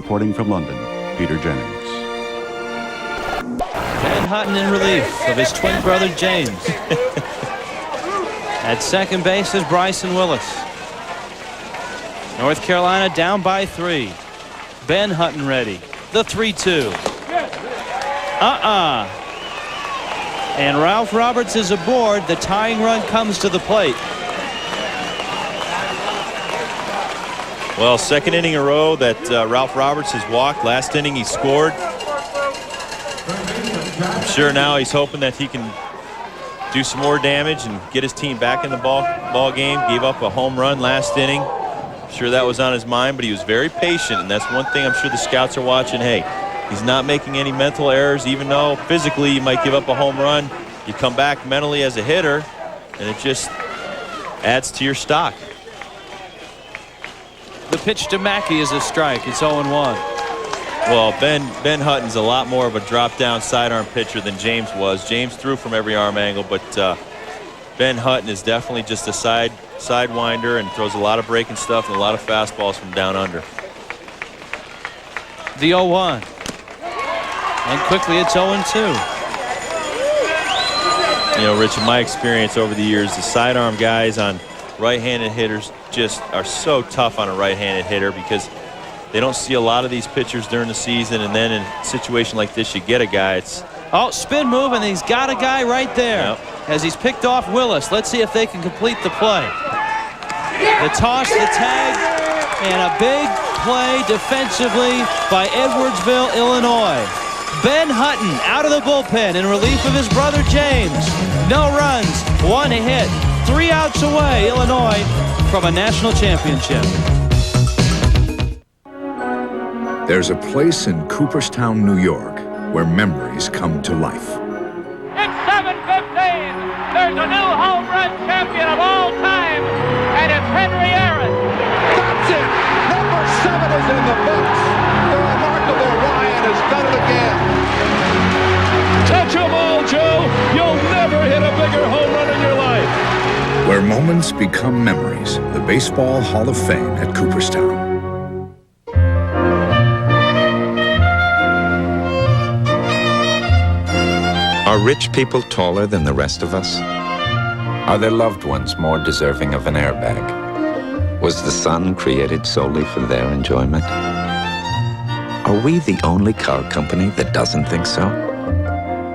Reporting from London, Peter Jennings. Ben Hutton in relief of his twin brother James. At second base is Bryson Willis. North Carolina down by 3. Ben Hutton ready. The 3-2. And Ralph Roberts is aboard. The tying run comes to the plate. Well, second inning in a row that Ralph Roberts has walked. Last inning he scored. I'm sure now he's hoping that he can do some more damage and get his team back in the ball game. Gave up a home run last inning. I'm sure that was on his mind, but he was very patient, and that's one thing I'm sure the scouts are watching. Hey, he's not making any mental errors, even though physically you might give up a home run. You come back mentally as a hitter, and it just adds to your stock. The pitch to Mackey is a strike. It's 0-1. Well, Ben Hutton's a lot more of a drop-down sidearm pitcher than James was. James threw from every arm angle, but Ben Hutton is definitely just a sidewinder and throws a lot of breaking stuff and a lot of fastballs from down under. The 0-1. And quickly it's 0-2. You know, Rich, in my experience over the years, the sidearm guys on right-handed hitters just are so tough on a right-handed hitter because they don't see a lot of these pitchers during the season, and then in a situation like this, you get a guy. It's spin move, and he's got a guy right there. Yep. As he's picked off Willis. Let's see if they can complete the play. The toss, the tag, and a big play defensively by Edwardsville, Illinois. Ben Hutton out of the bullpen in relief of his brother James. No runs, 1 hit, 3 outs away, Illinois from a national championship. There's a place in Cooperstown, New York, where memories come to life. It's 7:15. There's a new home run champion of all time, and it's Henry Aaron. That's it. Number 7 is in the books. The remarkable Ryan has done it again. Touch 'em all, Joe. You'll never hit a bigger home run in your life. Where moments become memories. The Baseball Hall of Fame at Cooperstown. Are rich people taller than the rest of us? Are their loved ones more deserving of an airbag? Was the sun created solely for their enjoyment? Are we the only car company that doesn't think so?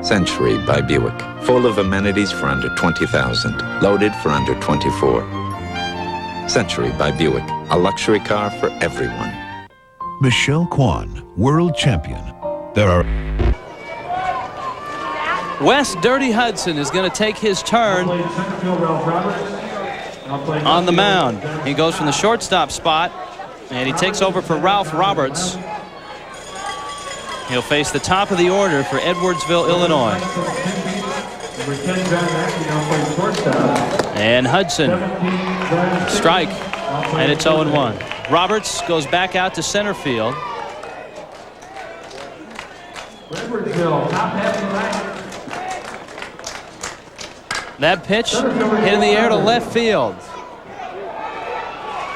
Century by Buick, full of amenities for under $20,000, loaded for under $24. Century by Buick, a luxury car for everyone. Michelle Kwan, world champion. There are... Wes Dirty Hudson is going to take his turn on the mound. He goes from the shortstop spot, and he takes over for Ralph Roberts. He'll face the top of the order for Edwardsville, Illinois. And Hudson, strike, and it's 0-1. Roberts goes back out to center field. That pitch hit in the air to left field.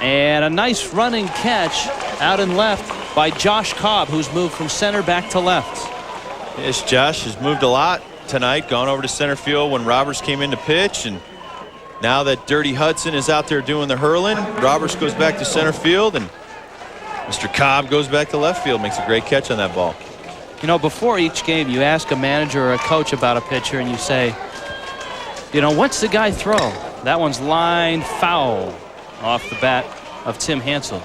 And a nice running catch out in left by Josh Cobb, who's moved from center back to left. Yes, Josh has moved a lot tonight, gone over to center field when Roberts came in to pitch, and now that Dirty Hudson is out there doing the hurling, Roberts goes back to center field, and Mr. Cobb goes back to left field, makes a great catch on that ball. You know, before each game, you ask a manager or a coach about a pitcher, and you say, you know, what's the guy throw? That one's line foul off the bat of Tim Hansel.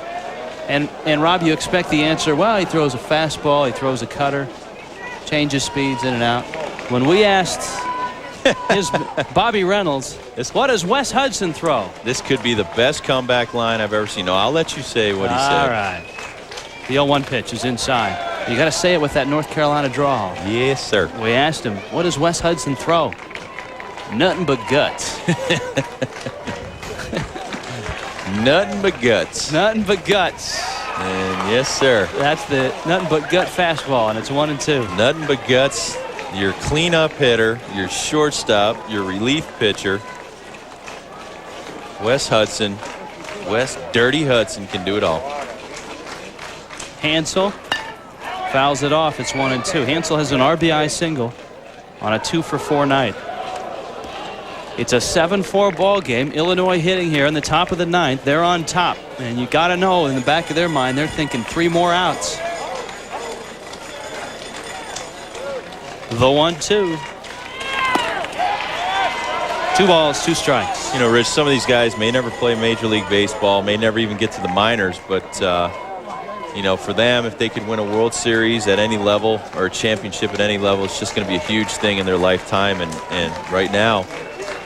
And Rob, you expect the answer, well, he throws a fastball, he throws a cutter, changes speeds in and out. When we asked his Bobby Reynolds, what does Wes Hudson throw? This could be the best comeback line I've ever seen. No, I'll let you say what he said. All right. The 0-1 pitch is inside. You got to say it with that North Carolina drawl. Yes, sir. We asked him, what does Wes Hudson throw? Nothing but guts. Nothing but guts. Nothing but guts. And yes, sir. That's the nothing but gut fastball, and it's 1-2. Nothing but guts. Your cleanup hitter, your shortstop, your relief pitcher. Wes Hudson. Wes Dirty Hudson can do it all. Hansel fouls it off. It's 1-2. Hansel has an RBI single on a 2-for-4 night. It's a 7-4 ball game. Illinois hitting here in the top of the 9th. They're on top, and you got to know in the back of their mind they're thinking 3 more outs. The 1-2. 2 balls, 2 strikes. You know, Rich, some of these guys may never play Major League Baseball, may never even get to the minors, but you know, for them, if they could win a World Series at any level or a championship at any level, it's just going to be a huge thing in their lifetime. And right now,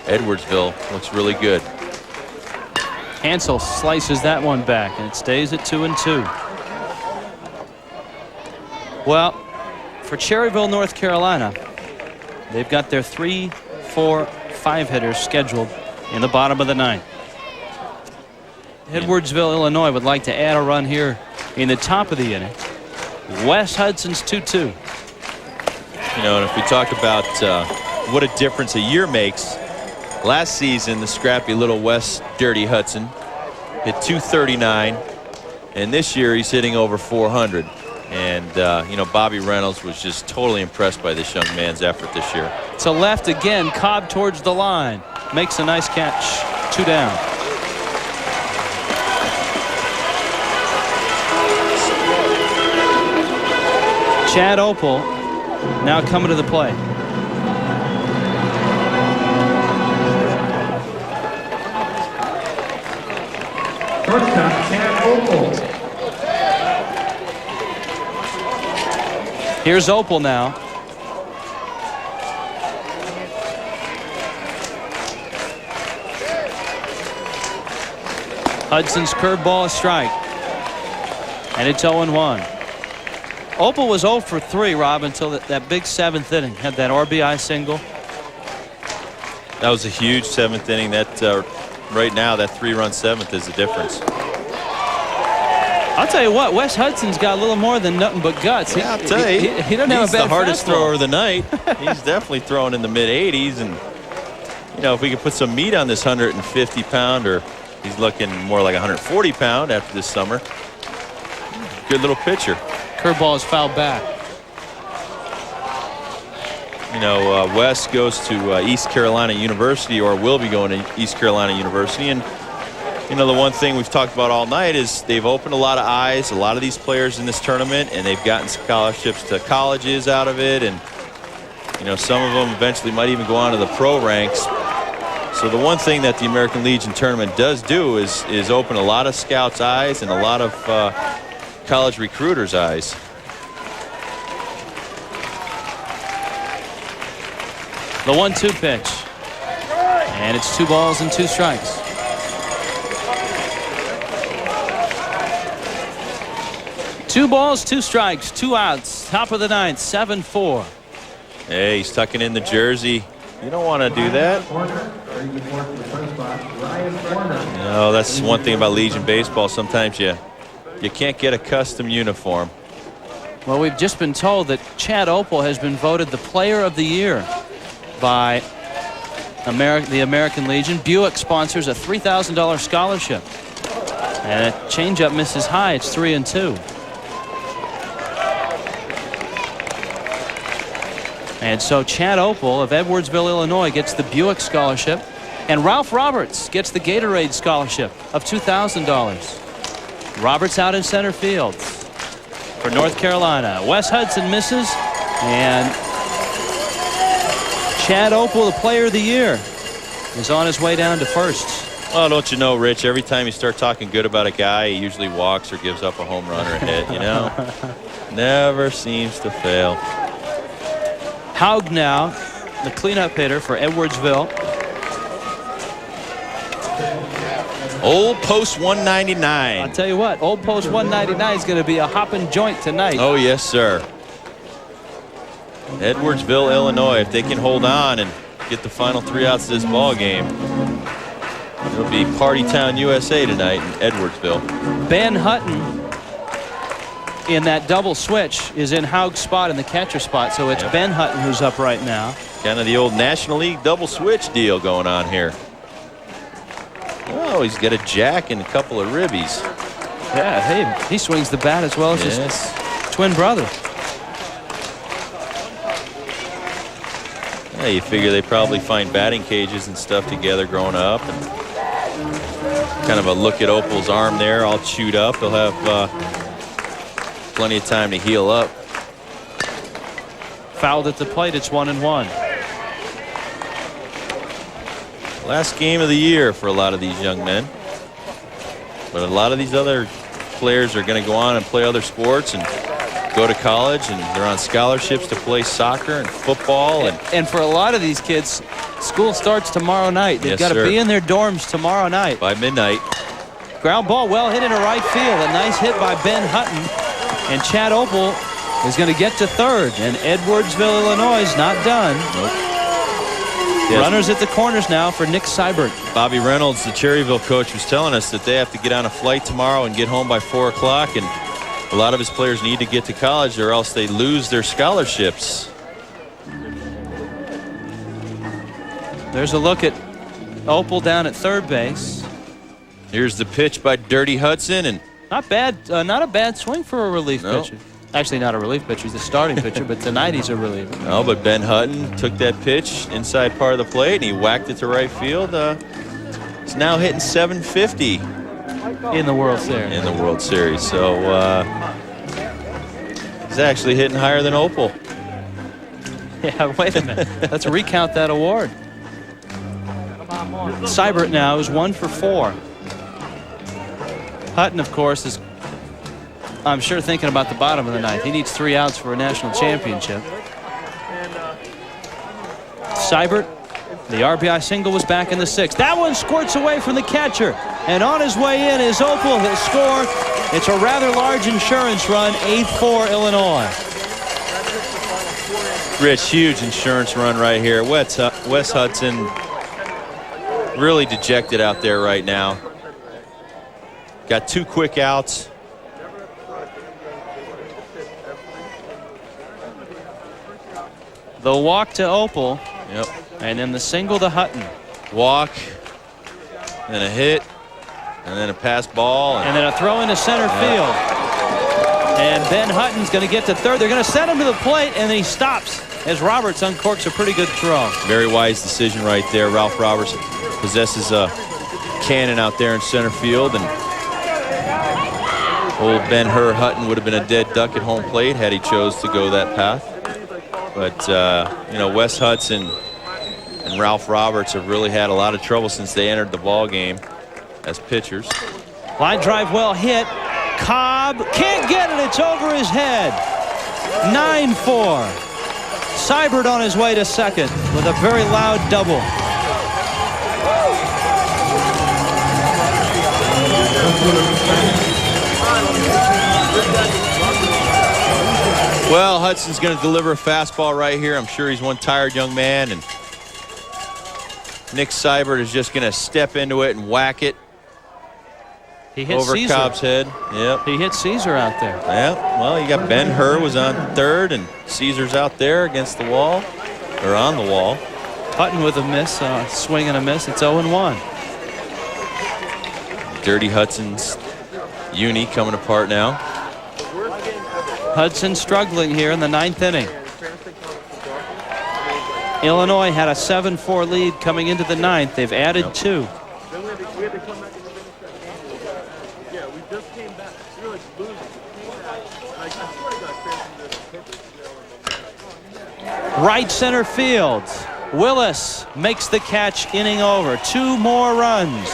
Edwardsville looks really good. Hansel slices that one back, and it stays at 2-2. Well, for Cherryville, North Carolina, they've got their 3, 4, 5 hitters scheduled in the bottom of the 9th. Edwardsville, Illinois would like to add a run here in the top of the inning. Wes Hudson's 2-2. You know, and if we talk about what a difference a year makes, last season the scrappy little Wes Dirty Hudson hit .239, and this year he's hitting over .400. And you know, Bobby Reynolds was just totally impressed by this young man's effort this year. To left again, Cobb towards the line, makes a nice catch. 2 down. Chad Opel now coming to the plate. Shortstop, Chad Opel. Here's Opel now. Hudson's curveball, a strike. And it's 0-1. Opel was 0 for 3, Rob, until that big 7th inning. Had that RBI single. That was a huge 7th inning. That right now, that 3-run 7th is the difference. I'll tell you what, Wes Hudson's got a little more than nothing but guts. Yeah, I'll tell you, he doesn't have a bad the hardest fastball. thrower of the night. He's definitely throwing in the mid-80s, and you know, if we could put some meat on this 150-pound, or he's looking more like 140-pound after this summer. Good little pitcher. Curveball is fouled back. You know, Wes goes to East Carolina University, or will be going to East Carolina University, and you know, the one thing we've talked about all night is they've opened a lot of eyes, a lot of these players in this tournament, and they've gotten scholarships to colleges out of it, and you know, some of them eventually might even go on to the pro ranks. So the one thing that the American Legion tournament does do is open a lot of scouts' eyes and a lot of college recruiters' eyes. The 1-2 pitch. And it's 2 balls and 2 strikes. Two balls, 2 strikes, 2 outs. Top of the 9th, 7-4. Hey, he's tucking in the jersey. You don't want to do that. No, that's one thing about Legion baseball. Sometimes you can't get a custom uniform. Well, we've just been told that Chad Opel has been voted the Player of the Year by the American Legion. Buick sponsors a $3,000 scholarship. And a changeup misses high. It's 3-2. And so Chad Opel of Edwardsville, Illinois gets the Buick scholarship. And Ralph Roberts gets the Gatorade scholarship of $2,000. Roberts out in center field for North Carolina. Wes Hudson misses. And Chad Opel, the Player of the Year, is on his way down to first. Oh, don't you know, Rich, every time you start talking good about a guy, he usually walks or gives up a home run or a hit, you know? Never seems to fail. Haug now, the cleanup hitter for Edwardsville. Old Post 199. I'll tell you what, Old Post 199 is going to be a hopping joint tonight. Oh, yes, sir. Edwardsville, Illinois, if they can hold on and get the final 3 outs of this ball game, it'll be Party Town, USA tonight in Edwardsville. Ben Hutton in that double switch is in Haug's spot in the catcher spot, so it's Ben Hutton who's up right now. Kind of the old National League double switch deal going on here. Oh, he's got a jack and a couple of ribbies. Yeah, hey, he swings the bat as well as his twin brother. Yeah, you figure they probably find batting cages and stuff together growing up. And kind of a look at Opel's arm there, all chewed up. He'll have plenty of time to heal up. Fouled at the plate. It's 1-1. Last game of the year for a lot of these young men. But a lot of these other players are going to go on and play other sports and go to college, and they're on scholarships to play soccer and football. And for a lot of these kids, school starts tomorrow night. They've got to be in their dorms tomorrow night. By midnight. Ground ball well hit into right field. A nice hit by Ben Hutton. And Chad Opel is going to get to third. And Edwardsville, Illinois is not done. Nope. Runners at the corners now for Nick Seibert. Bobby Reynolds, the Cherryville coach, was telling us that they have to get on a flight tomorrow and get home by 4 o'clock. And a lot of his players need to get to college or else they lose their scholarships. There's a look at Opel down at third base. Here's the pitch by Dirty Hudson, and not bad. Not a bad swing for a relief pitcher. Actually, not a relief pitcher. He's a starting pitcher, but tonight he's a reliever. No, but Ben Hutton took that pitch inside part of the plate, and he whacked it to right field. He's now hitting 750 in the World Series. In the World Series, so he's actually hitting higher than Opel. Yeah, wait a minute. Let's recount that award. Seibert now is 1 for 4. Hutton, of course, is, I'm sure, thinking about the bottom of the ninth. He needs 3 outs for a national championship. Seibert, the RBI single was back in the 6th. That one squirts away from the catcher. And on his way in is Opel. He'll score. It's a rather large insurance run, 8-4 Illinois. Rich, huge insurance run right here. Wes Hudson really dejected out there right now. Got 2 quick outs. The walk to Opel. Yep. And then the single to Hutton. Walk, then a hit, and then a pass ball. And then a throw into center field. And Ben Hutton's going to get to third. They're going to send him to the plate, and then he stops as Roberts uncorks a pretty good throw. Very wise decision right there. Ralph Roberts possesses a cannon out there in center field, and old Ben-Hur Hutton would have been a dead duck at home plate had he chose to go that path. But, you know, Wes Hudson and Ralph Roberts have really had a lot of trouble since they entered the ball game as pitchers. Line drive well hit. Cobb can't get it. It's over his head. 9-4. Seibert on his way to second with a very loud double. Well, Hudson's going to deliver a fastball right here. I'm sure he's one tired young man, and Nick Seibert is just going to step into it and whack it. He hit over Caesar. Cobb's head. Yep. He hit Caesar out there. Yeah. Well, you got Ben-Hur was on third, and Caesar's out there against the wall, or on the wall. Hutton with a miss, swing and a miss. It's 0-1. Dirty Hudson's uni coming apart now. Hudson struggling here in the 9th inning. Illinois had a 7-4 lead coming into the 9th. They've added 2. Right center field. Willis makes the catch, inning over. 2 more runs,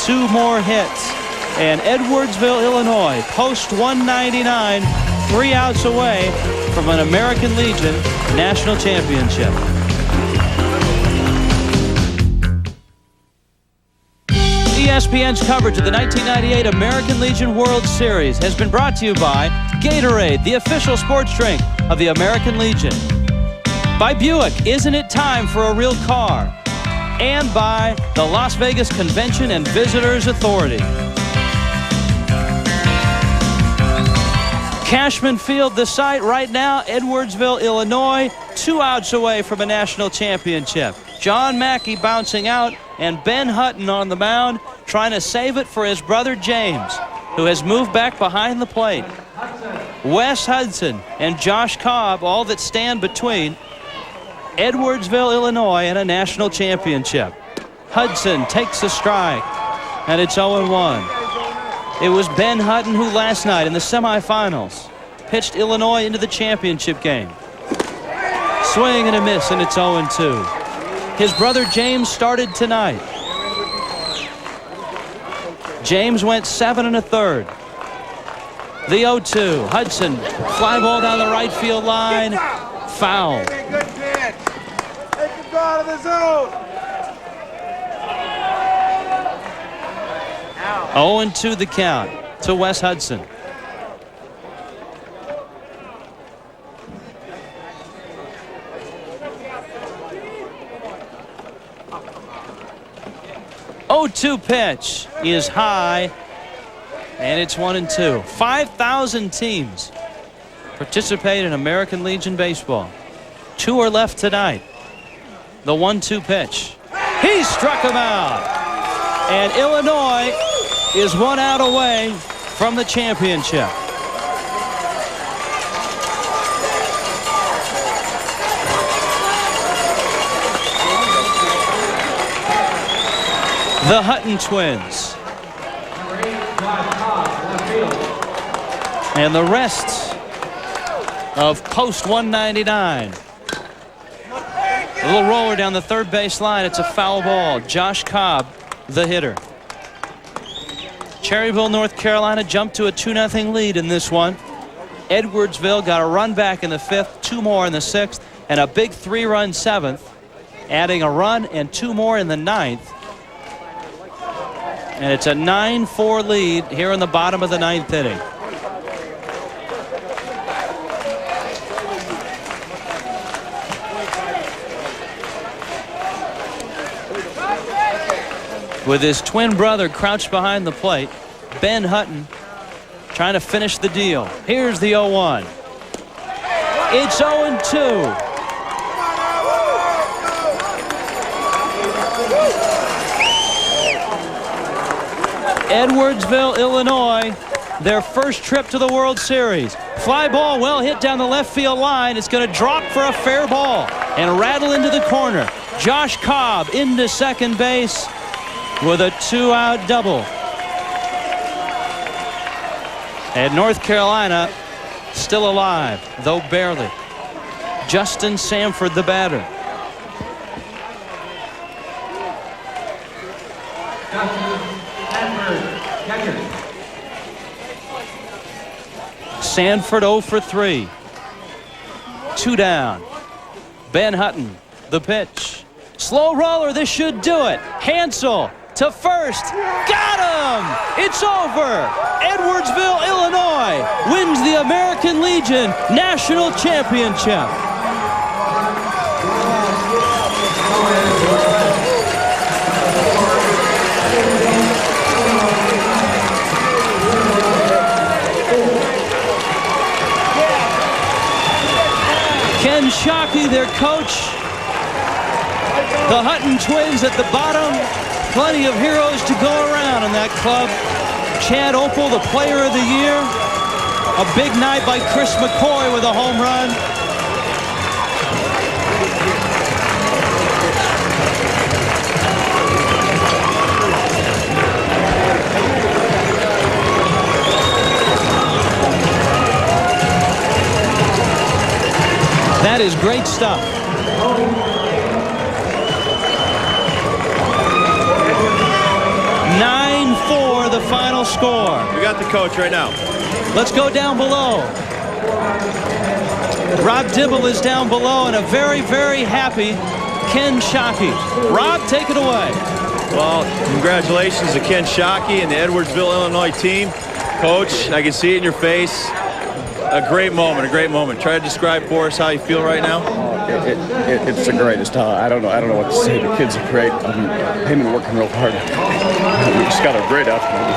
2 more hits. And Edwardsville, Illinois, post 199, 3 outs away from an American Legion national championship. ESPN's coverage of the 1998 American Legion World Series has been brought to you by Gatorade, the official sports drink of the American Legion. By Buick, isn't it time for a real car? And by the Las Vegas Convention and Visitors Authority. Cashman Field, the site right now, Edwardsville, Illinois, 2 outs away from a national championship. John Mackey bouncing out, and Ben Hutton on the mound, trying to save it for his brother James. who has moved back behind the plate. Wes Hudson and Josh Cobb, all that stand between Edwardsville, Illinois, and a national championship. Hudson takes a strike, and it's 0-1. It was Ben Hutton who last night in the semifinals pitched Illinois into the championship game. Swing and a miss, and it's 0-2. His brother James started tonight. James went 7 1/3. The 0-2. Hudson, fly ball down the right field line. Foul. Good pitch. They can go out of the zone. 0-2 the count to Wes Hudson. Oh-2 pitch is high, and it's 1-2. 5,000 teams participate in American Legion Baseball. 2 are left tonight. The 1-2 pitch. He struck him out. And Illinois is 1 out away from the championship. The Hutton twins. And the rest of post 199. A little roller down the third base line. It's a foul ball. Josh Cobb, the hitter. Cherryville, North Carolina jumped to a 2-0 lead in this one. Edwardsville got a run back in the 5th, 2 more in the 6th, and a big 3-run 7th, adding a run and 2 more in the 9th. And it's a 9-4 lead here in the bottom of the 9th inning. With his twin brother crouched behind the plate, Ben Hutton trying to finish the deal. Here's the 0-1. It's 0-2. Edwardsville, Illinois, their first trip to the World Series. Fly ball well hit down the left field line. It's going to drop for a fair ball and rattle into the corner. Josh Cobb into second base with a 2-out double. And North Carolina still alive, though barely. Justin Sanford, the batter. Sanford 0 for 3. 2 down. Ben Hutton, the pitch. Slow roller, this should do it. Hansel to first. Got him! It's over. Edwardsville, Illinois wins the American Legion National Championship. Ken Shockey, their coach. The Hutton twins at the bottom. Plenty of heroes to go around in that club. Chad Opel, the player of the year. A big night by Chris McCoy with a home run. That is great stuff. The final score. We got the coach right now. Let's go down below. Rob Dibble is down below, and a very, very happy Ken Shockey. Rob, take it away. Well, congratulations to Ken Shockey and the Edwardsville, Illinois team. Coach, I can see it in your face. A great moment, a great moment. Try to describe for us how you feel right now. It's the greatest. I don't know what to say. The kids are great. They've been working real hard. We just got a great outcome.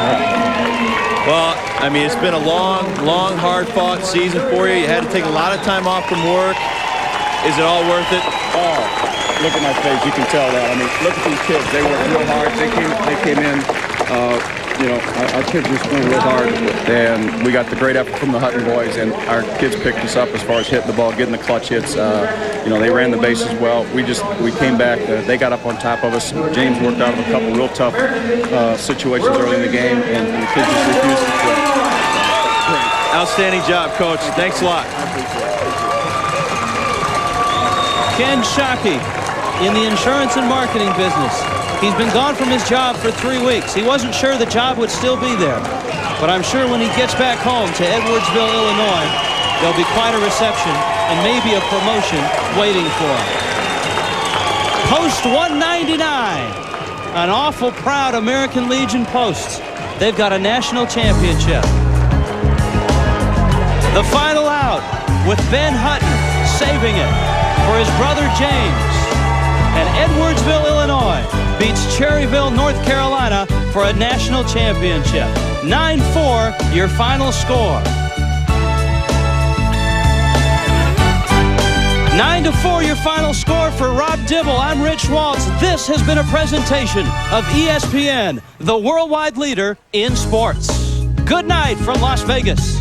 Well, I mean, it's been a long, hard-fought season for you. You had to take a lot of time off from work. Is it all worth it? Oh, look at my face. You can tell that. I mean, look at these kids. They worked real hard. They came in our kids just went real hard, and we got the great effort from the Hutton boys, and our kids picked us up as far as hitting the ball, getting the clutch hits. They ran the bases well. We came back. They got up on top of us. James worked out of a couple real tough situations early in the game, and the kids just refused to quit. Outstanding job, Coach. Thanks a lot. Ken Shockey in the insurance and marketing business. He's been gone from his job for 3 weeks. He wasn't sure the job would still be there. But I'm sure when he gets back home to Edwardsville, Illinois, there'll be quite a reception and maybe a promotion waiting for him. Post 199. An awful proud American Legion post. They've got a national championship. The final out with Ben Hutton saving it for his brother James. And Edwardsville, Illinois beats Cherryville, North Carolina for a national championship. 9-4, your final score. 9-4, your final score for Rob Dibble. I'm Rich Waltz. This has been a presentation of ESPN, the worldwide leader in sports. Good night from Las Vegas.